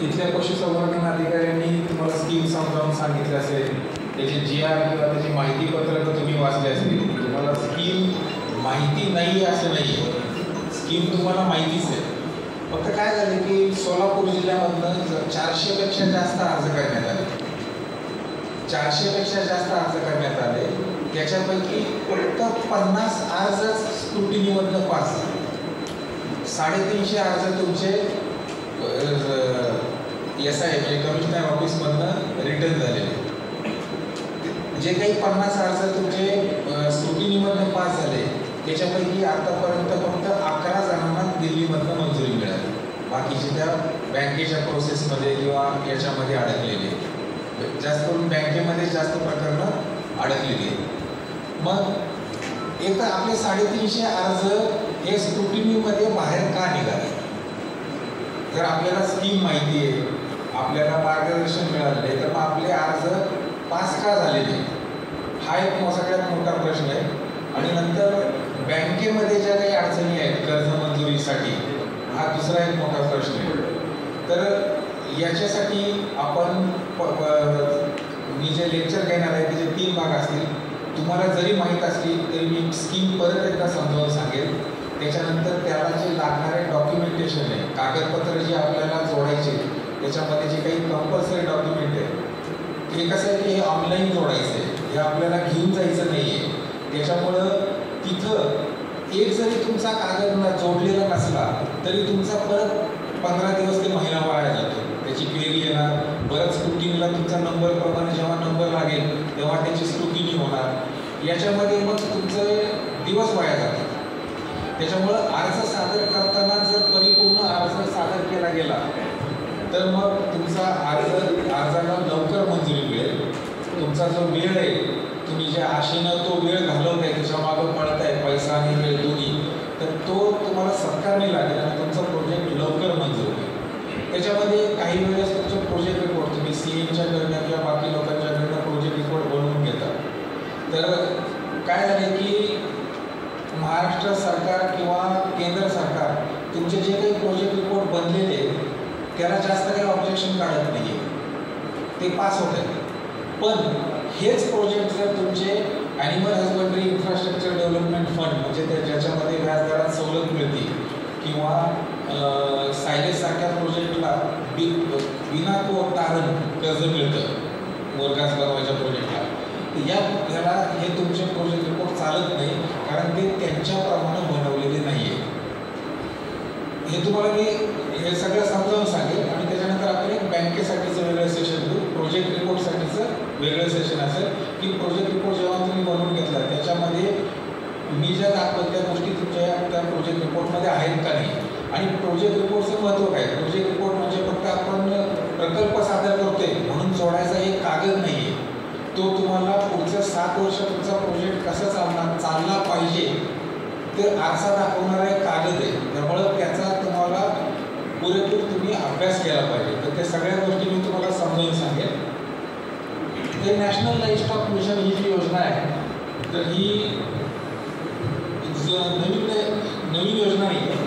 तिथल्या पशुसंवर्धन अधिकाऱ्यांनी तुम्हाला स्कीम समजावून सांगितलं असेल, त्याचे GR किंवा त्याची माहिती पत्रकं तुम्ही वाचले असतील. तुम्हाला स्कीम माहिती नाही असं नाही आहे, स्कीम तुम्हाला माहितीच आहे. फक्त काय झालं की सोलापूर जिल्ह्यामधनं 400पेक्षा जास्त अर्ज करण्यात आले. 400पेक्षा जास्त अर्ज करण्यात आले. त्याच्यापैकी फक्त 50 अर्जच स्क्रुटिनीमधनं पास झाले. 350 अर्ज तुमचे SI म्हणजे कमिशनर ऑफिसमधनं रिटर्न झालेले. जे काही 50 अर्ज तुमचे स्क्रुटिनीमधनं पास झाले त्याच्यापैकी आतापर्यंत फक्त 11 जणांना दिल्लीमधनं मंजुरी मिळाली. बाकीचे त्या बँकेच्या प्रोसेसमध्ये किंवा याच्यामध्ये अडकलेले, जास्त करून बँकेमध्ये जास्त प्रकरणं अडकलेली. मग एक तर आपले 350 अर्ज हे स्क्रुटिनीमध्ये बाहेर का निघाले? जर आपल्याला स्कीम माहिती आहे, आपल्याला मार्गदर्शन मिळाले, तर मग आपले अर्ज पास का झालेले? हा एक सगळ्यात मोठा प्रश्न आहे. आणि नंतर बँकेमध्ये ज्या काही अडचणी आहेत कर्ज मंजुरीसाठी, हा दुसरा एक मोठा प्रश्न आहे. तर याच्यासाठी आपण मी जे लेक्चर घेणार आहे त्याचे 3 भाग असतील. तुम्हाला जरी माहीत असतील तरी मी स्कीम परत एकदा समजावून सांगेल. त्याच्यानंतर त्याला जे लागणारे डॉक्युमेंटेशन आहे, कागदपत्र जे आपल्याला जोडायचे, त्याच्यामध्ये जे काही कंपल्सरी डॉक्युमेंट आहे, हे कसं आहे की हे ऑनलाईन जोडायचं आहे, हे आपल्याला घेऊन जायचं नाही आहे. त्याच्यामुळं तिथं एक जरी तुमचा कागद जोडलेला नसला तरी तुमचा परत 15 दिवस ते महिना वाया जातो. त्याची क्वेरी येणार, परत स्क्रुटिनीला तुमचा नंबरप्रमाणे जेव्हा नंबर लागेल तेव्हा त्याची स्क्रुटिनी होणार. याच्यामध्ये मग तुमचे दिवस वाया जातात. त्याच्यामुळं अर्ज सादर करताना जर परिपूर्ण अर्ज सादर केला गेला तर मग तुमचा अर्जाला लवकर मंजुरी मिळेल. तुमचा जो वेळ आहे, तुम्ही ज्या आशेनं तो वेळ घालवताय, त्याच्या मागं पडताय, पैसा आणि वेळ दोन्ही, तर तो तुम्हाला सत्कारणी लागेल आणि तुमचा प्रोजेक्ट लवकर मंजूर होईल. त्याच्यामध्ये काही वेळेस तुमचे प्रोजेक्ट रिपोर्ट तुम्ही CMच्याकडनं किंवा बाकी लोकांच्याकडनं प्रोजेक्ट रिपोर्ट बनवून घेता. तर काय झालं की महाराष्ट्र सरकार किंवा केंद्र सरकार तुमचे जे काही प्रोजेक्ट रिपोर्ट बनलेले त्याला जास्त काही ऑब्जेक्शन काढत नाही, ते पास होत आहेत. पण हेच प्रोजेक्ट जर तुमचे animal husbandry infrastructure development fund म्हणजे ज्याच्यामध्ये व्याजदरात सवलत मिळते किंवा सायलेजसारख्या प्रोजेक्टला विना तारण कर्ज मिळतं मोरगास बनवायच्या प्रोजेक्टला, याला हे तुमचे प्रोजेक्ट रिपोर्ट चालत नाही, कारण ते त्यांच्याप्रमाणे बनवलेले नाही आहे. हे तुम्हाला मी हे सगळं समजावून सांगेल. आणि त्याच्यानंतर आपण एक बँकेसाठीचं वेगळं सेशन घेऊ, प्रोजेक्ट रिपोर्टसाठीचं वेगळं सेशन असेल की प्रोजेक्ट रिपोर्ट जेव्हा तुम्ही बनवून घेतला त्याच्यामध्ये मी ज्या दाखवत त्या गोष्टी तुमच्या त्या प्रोजेक्ट रिपोर्टमध्ये आहेत का नाही. आणि प्रोजेक्ट रिपोर्टचं महत्त्व काय? प्रोजेक्ट रिपोर्ट म्हणजे फक्त आपण प्रकल्प सादर करतोय म्हणून जोडायचा एक कागद नाही आहे. तो तुम्हाला पुढचं 7 वर्ष तुमचा प्रोजेक्ट कसा चालला पाहिजे ते आरसा दाखवणारा एक कागद आहे. त्यामुळं त्याचा तुम्हाला पुरेपूर तुम्ही अभ्यास केला पाहिजे. तर त्या सगळ्या गोष्टी मी तुम्हाला समजावून सांगेन. ते नॅशनल लाईव्हस्टॉक मिशन ही जी योजना आहे तर ही नवीन योजना नाही आहे.